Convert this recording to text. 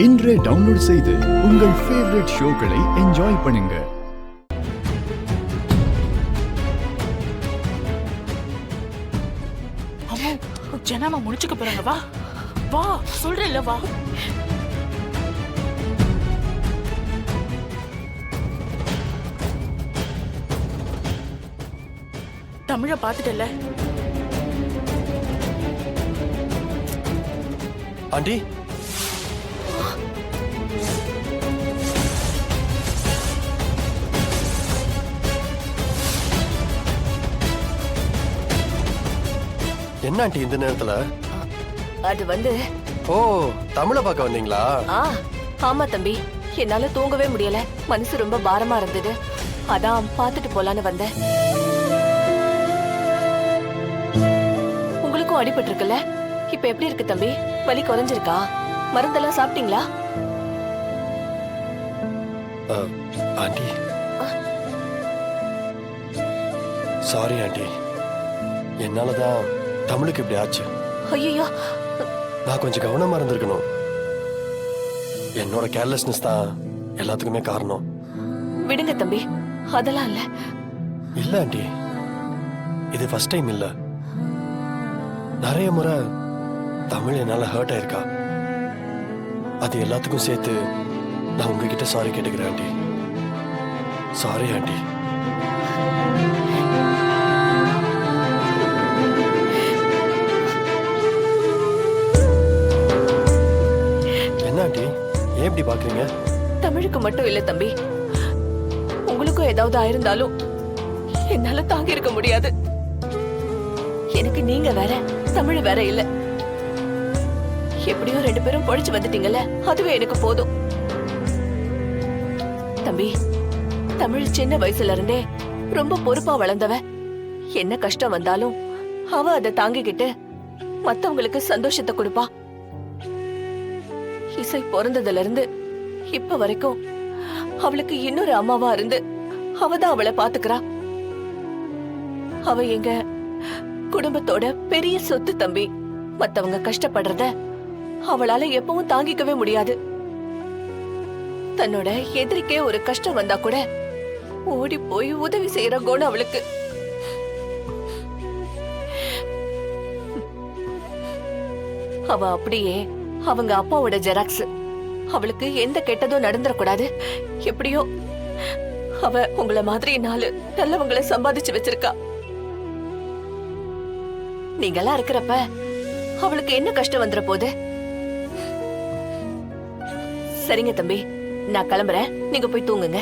இன்றே டவுன்லோட் செய்து உங்கள் ஃபேவரட் ஷோக்களை என்ஜாய் பண்ணுங்க. அம்மா ஜனாமா முடிச்சுக்க போறாங்க. வா வா சொல்றேன்ல வா. தமிழ பாத்துட்டல ஆண்டி. என்ன ஆண்டி இந்த நேரத்துல? அது வந்து ஓ, தமிழ பார்க்க வந்தீங்களா? ஆமா தம்பி, என்னால தூங்கவே முடியல. மனசு ரொம்ப பாரமா இருந்தது. அதான் பாத்துட்டு போலான்னு வந்தேன். உங்களுக்கும் அடிபட்டு இருக்குல்ல? இப்ப எப்படி இருக்கு தம்பி? வலி குறைஞ்சிருக்கா? மருந்தெல்லாம் சாப்பிட்டீங்களா? ஆண்டி சாரி ஆண்டி, என்னாலதான் தமிழுக்கு இப்படி ஆச்சு. ஐயோ, நான் கொஞ்சம் கவனமா இருந்திருக்கணும். என்னோட கேர்லெஸ்னஸ் தான் எல்லாத்துக்குமே காரணம். விடுங்க தம்பி, அதெல்லாம் இல்ல. இல்ல ஆண்டி, இது ஃபர்ஸ்ட் டைம் இல்ல. நிறைய முறை தமிழ் என்னால ஹர்ட் ஆயிருக்கா. அது எல்லாத்துக்கும் சேர்த்து நான் உங்ககிட்ட சாரி கேட்டுக்கிறேன் ஆண்டி. Sorry aunty. என்ன ஆண்டி, ஏன் இப்படி பாக்குறீங்க? தமிழுக்கு மட்டும் இல்ல தம்பி, உங்களுக்கும் ஏதாவது ஆயிருந்தாலும் என்னால தாங்கி இருக்க முடியாது. எனக்கு நீங்க வேற, தமிழ் வேற இல்ல. எப்படியோ ரெண்டு பேரும் பொழைச்சு வந்துட்டீங்கல்ல, அதுவே எனக்கு போதும். தம்பி, தமிழ் சின்ன வயசுல இருந்தே ரொம்ப பொறுப்பா வளர்ந்தவ. என்ன கஷ்டம் வந்தாலும் அவ அதை தாங்கிக்கிட்டு மத்தவங்களுக்கு சந்தோஷத்தை கொடுப்பா. இசை பிறந்ததுல இருந்து இப்ப வரைக்கும் அவளுக்கு இன்னொரு அம்மாவா இருந்து அவதான் அவளை பாத்துக்கிறா. அவ எங்க குடும்பத்தோட பெரிய சொத்து தம்பி. மத்தவங்க கஷ்டப்படுறத அவளால எப்பவும் தாங்கிக்கவே முடியாது. தன்னோட எதிரிக்கே ஒரு கஷ்டம் வந்தா கூட ஓடி போய் உதவி செய்யற குணம் அவளுக்கு. அவ அப்படியே அவங்க அப்பாவோட ஜெராக்ஸ். அவளுக்கு எந்த கெட்டதும் நடந்துடக்கூடாது. எப்படியோ அவ உங்கள மாதிரி 4 நல்லவங்களை சம்பாதிச்சு வச்சிருக்கா. நீங்களா இருக்கிறப்ப அவளுக்கு என்ன கஷ்டம் வந்துற போது? சரிங்க தம்பி, நான் கிளம்புறேன். நீங்க போய் தூங்குங்க.